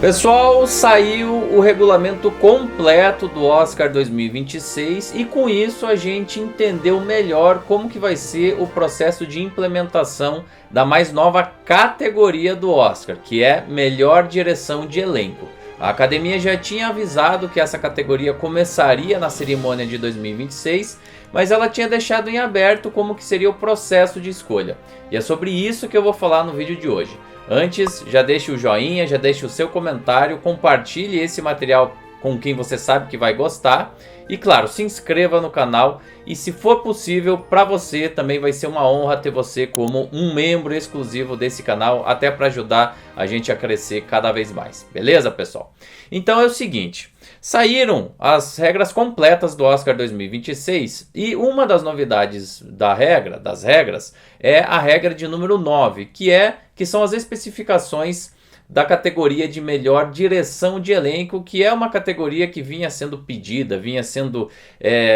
Pessoal, saiu o regulamento completo do Oscar 2026 e com isso a gente entendeu melhor como que vai ser o processo de implementação da mais nova categoria do Oscar, que é Melhor Direção de Elenco. A academia já tinha avisado que essa categoria começaria na cerimônia de 2026, mas ela tinha deixado em aberto como que seria o processo de escolha. E é sobre isso que eu vou falar no vídeo de hoje. Antes, já deixe o joinha, já deixe o seu comentário, compartilhe esse material com quem você sabe que vai gostar. E claro, se inscreva no canal e se for possível, para você também vai ser uma honra ter você como um membro exclusivo desse canal, até para ajudar a gente a crescer cada vez mais. Beleza, pessoal? Então é o seguinte, saíram as regras completas do Oscar 2026 e uma das novidades das regras é a regra de número 9, que são as especificações da categoria de melhor direção de elenco, que é uma categoria que vinha sendo pedida, vinha sendo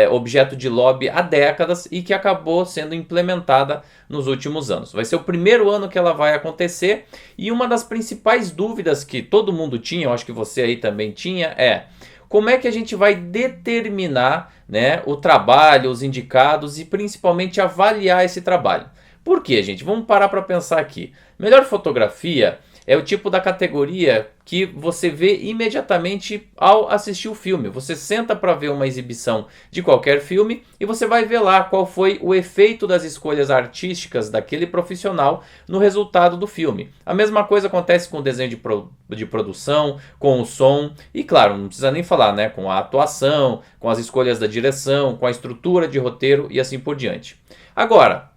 objeto de lobby há décadas e que acabou sendo implementada nos últimos anos. Vai ser o primeiro ano que ela vai acontecer e uma das principais dúvidas que todo mundo tinha, eu acho que você aí também tinha, é como é que a gente vai determinar, né, o trabalho, os indicados e principalmente avaliar esse trabalho. Por quê, gente? Vamos parar para pensar aqui. Melhor fotografia é o tipo da categoria que você vê imediatamente ao assistir o filme. Você senta para ver uma exibição de qualquer filme e você vai ver lá qual foi o efeito das escolhas artísticas daquele profissional no resultado do filme. A mesma coisa acontece com o desenho de produção, com o som e, claro, não precisa nem falar, né, com a atuação, com as escolhas da direção, com a estrutura de roteiro e assim por diante. Agora,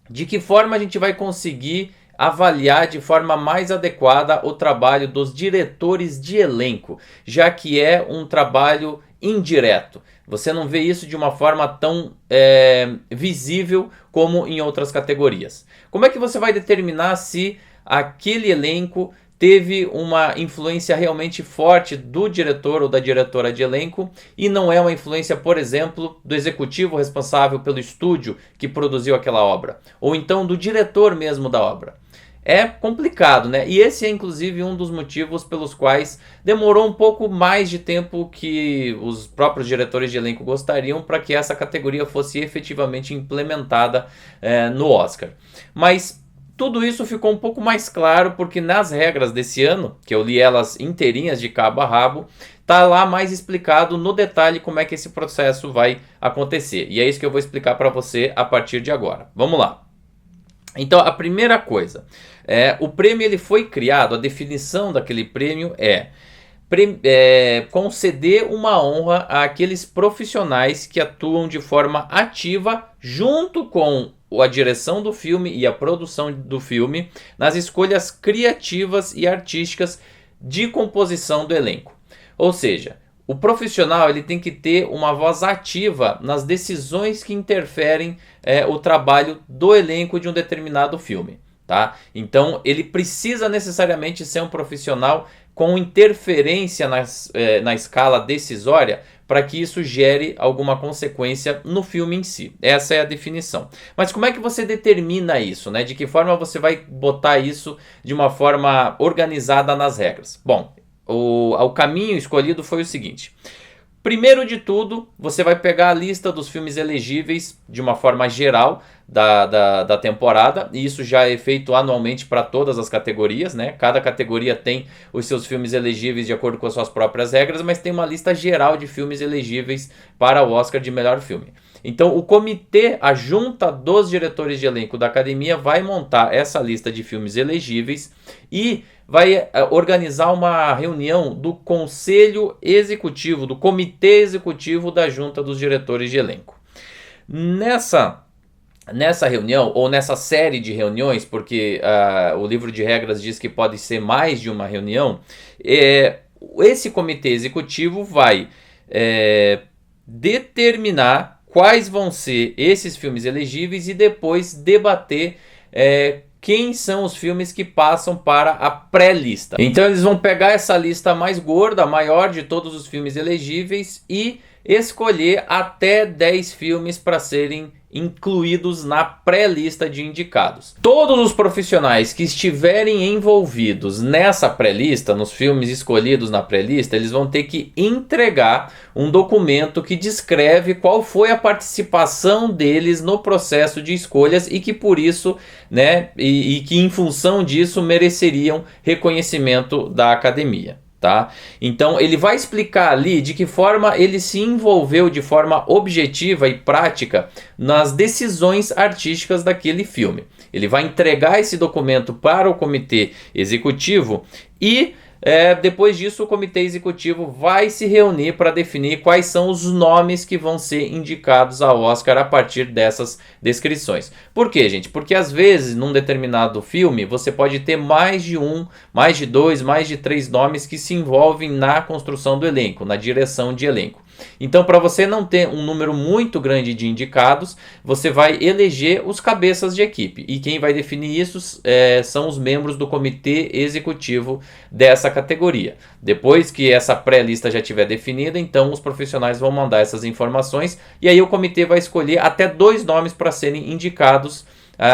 de que forma a gente vai conseguir avaliar de forma mais adequada o trabalho dos diretores de elenco, já que é um trabalho indireto? Você não vê isso de uma forma tão visível como em outras categorias. Como é que você vai determinar se aquele elenco teve uma influência realmente forte do diretor ou da diretora de elenco e não é uma influência, por exemplo, do executivo responsável pelo estúdio que produziu aquela obra, ou então do diretor mesmo da obra? É complicado, né? E esse é inclusive um dos motivos pelos quais demorou um pouco mais de tempo que os próprios diretores de elenco gostariam para que essa categoria fosse efetivamente implementada no Oscar. Mas tudo isso ficou um pouco mais claro porque nas regras desse ano, que eu li elas inteirinhas de cabo a rabo, tá lá mais explicado no detalhe como é que esse processo vai acontecer. E é isso que eu vou explicar para você a partir de agora. Vamos lá. Então, a primeira coisa, o prêmio ele foi criado, a definição daquele prêmio é conceder uma honra àqueles profissionais que atuam de forma ativa junto com a direção do filme e a produção do filme nas escolhas criativas e artísticas de composição do elenco. Ou seja, o profissional ele tem que ter uma voz ativa nas decisões que interferem o trabalho do elenco de um determinado filme. Tá? Então ele precisa necessariamente ser um profissional com interferência na escala decisória para que isso gere alguma consequência no filme em si. Essa é a definição. Mas como é que você determina isso, né? De que forma você vai botar isso de uma forma organizada nas regras? Bom, o caminho escolhido foi o seguinte. Primeiro de tudo, você vai pegar a lista dos filmes elegíveis de uma forma geral da temporada, e isso já é feito anualmente para todas as categorias, né? Cada categoria tem os seus filmes elegíveis de acordo com as suas próprias regras, mas tem uma lista geral de filmes elegíveis para o Oscar de melhor filme. Então o comitê, a junta dos diretores de elenco da academia vai montar essa lista de filmes elegíveis e vai organizar uma reunião do conselho executivo, do comitê executivo da junta dos diretores de elenco. Nessa reunião, ou nessa série de reuniões, porque o livro de regras diz que pode ser mais de uma reunião, esse comitê executivo vai determinar quais vão ser esses filmes elegíveis e depois debater quem são os filmes que passam para a pré-lista. Então eles vão pegar essa lista mais gorda, a maior de todos os filmes elegíveis e escolher até 10 filmes para serem incluídos na pré-lista de indicados. Todos os profissionais que estiverem envolvidos nessa pré-lista, nos filmes escolhidos na pré-lista, eles vão ter que entregar um documento que descreve qual foi a participação deles no processo de escolhas e que por isso, né, e que em função disso mereceriam reconhecimento da academia. Tá? Então ele vai explicar ali de que forma ele se envolveu de forma objetiva e prática nas decisões artísticas daquele filme. Ele vai entregar esse documento para o comitê executivo e depois disso o comitê executivo vai se reunir para definir quais são os nomes que vão ser indicados ao Oscar a partir dessas descrições. Por quê, gente? Porque às vezes num determinado filme você pode ter mais de um, mais de dois, mais de três nomes que se envolvem na construção do elenco, na direção de elenco. Então, para você não ter um número muito grande de indicados, você vai eleger os cabeças de equipe. E quem vai definir isso são os membros do comitê executivo dessa categoria. Depois que essa pré-lista já estiver definida, então os profissionais vão mandar essas informações e aí o comitê vai escolher até 2 nomes para serem indicados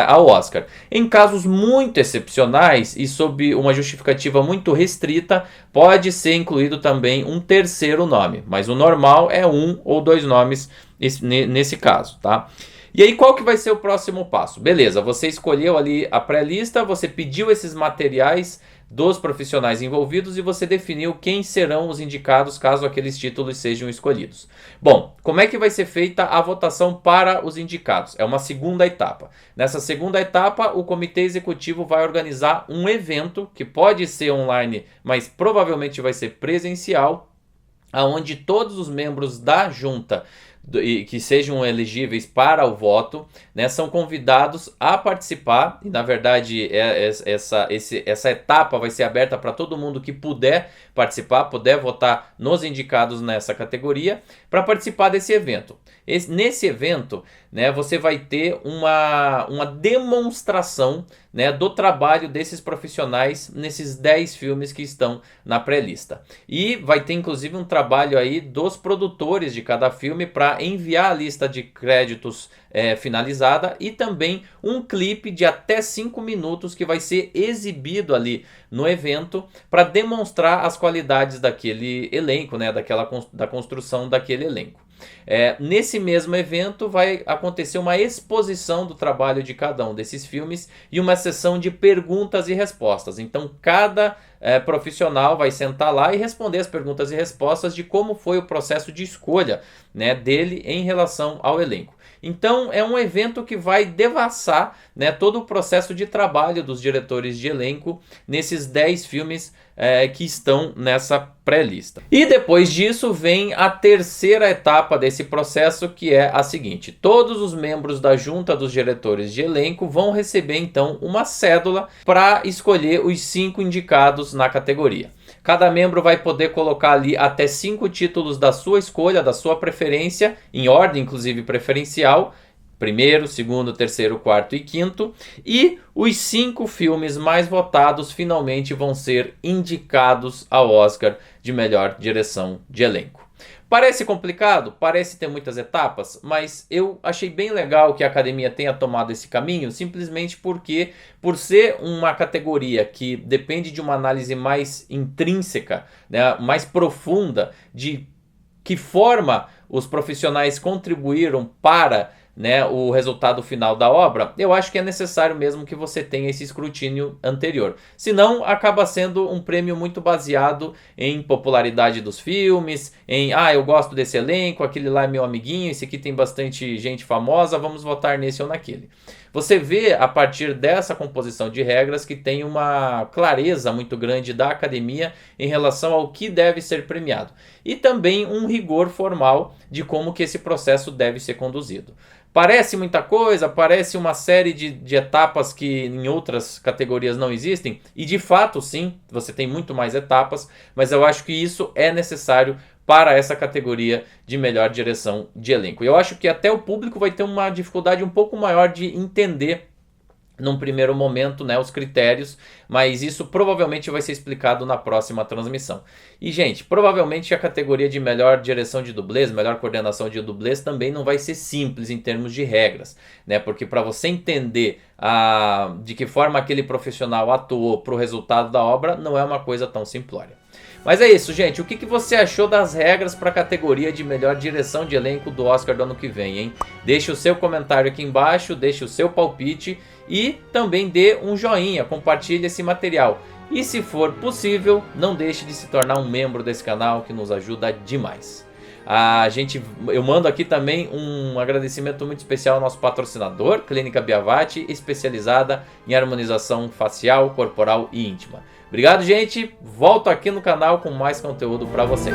ao Oscar. Em casos muito excepcionais e sob uma justificativa muito restrita, pode ser incluído também um terceiro nome, mas o normal é 1 ou 2 nomes nesse caso, tá? E aí qual que vai ser o próximo passo? Beleza, você escolheu ali a pré-lista, você pediu esses materiais dos profissionais envolvidos e você definiu quem serão os indicados caso aqueles títulos sejam escolhidos. Bom, como é que vai ser feita a votação para os indicados? É uma segunda etapa. Nessa segunda etapa, o comitê executivo vai organizar um evento, que pode ser online, mas provavelmente vai ser presencial, onde todos os membros da junta que sejam elegíveis para o voto, né, são convidados a participar, e na verdade essa etapa vai ser aberta para todo mundo que puder participar, puder votar nos indicados nessa categoria, para participar desse evento. Nesse evento, né, você vai ter uma demonstração, né, do trabalho desses profissionais nesses 10 filmes que estão na pré-lista. E vai ter inclusive um trabalho aí dos produtores de cada filme para enviar a lista de créditos finalizada e também um clipe de até 5 minutos que vai ser exibido ali no evento para demonstrar as qualidades daquele elenco, né, da construção daquele elenco. Nesse mesmo evento vai acontecer uma exposição do trabalho de cada um desses filmes e uma sessão de perguntas e respostas. Então cada profissional vai sentar lá e responder as perguntas e respostas de como foi o processo de escolha, né, dele em relação ao elenco. Então é um evento que vai devassar, né, todo o processo de trabalho dos diretores de elenco nesses 10 filmes que estão nessa pré-lista. E depois disso vem a terceira etapa desse processo, que é a seguinte: todos os membros da junta dos diretores de elenco vão receber então uma cédula para escolher os 5 indicados na categoria. Cada membro vai poder colocar ali até 5 títulos da sua escolha, da sua preferência, em ordem inclusive preferencial, primeiro, segundo, terceiro, quarto e quinto, e os 5 filmes mais votados finalmente vão ser indicados ao Oscar de melhor direção de elenco. Parece complicado, parece ter muitas etapas, mas eu achei bem legal que a academia tenha tomado esse caminho, simplesmente porque, por ser uma categoria que depende de uma análise mais intrínseca, né, mais profunda, de que forma os profissionais contribuíram para, né, o resultado final da obra, eu acho que é necessário mesmo que você tenha esse escrutínio anterior. Senão, acaba sendo um prêmio muito baseado em popularidade dos filmes, em, eu gosto desse elenco, aquele lá é meu amiguinho, esse aqui tem bastante gente famosa, vamos votar nesse ou naquele. Você vê, a partir dessa composição de regras, que tem uma clareza muito grande da academia em relação ao que deve ser premiado. E também um rigor formal de como que esse processo deve ser conduzido. Parece muita coisa, parece uma série de etapas que em outras categorias não existem, e de fato sim, você tem muito mais etapas, mas eu acho que isso é necessário para essa categoria de melhor direção de elenco. Eu acho que até o público vai ter uma dificuldade um pouco maior de entender num primeiro momento, né, os critérios, mas isso provavelmente vai ser explicado na próxima transmissão. E, gente, provavelmente a categoria de melhor direção de dublês, melhor coordenação de dublês também não vai ser simples em termos de regras, né? Porque para você entender de que forma aquele profissional atuou para o resultado da obra, não é uma coisa tão simplória. Mas é isso, gente. O que você achou das regras para a categoria de melhor direção de elenco do Oscar do ano que vem, hein? Deixe o seu comentário aqui embaixo, deixe o seu palpite e também dê um joinha, compartilhe esse material. E se for possível, não deixe de se tornar um membro desse canal, que nos ajuda demais. Eu mando aqui também um agradecimento muito especial ao nosso patrocinador, Clínica Biavati, especializada em harmonização facial, corporal e íntima. Obrigado, gente. Volto aqui no canal com mais conteúdo para você.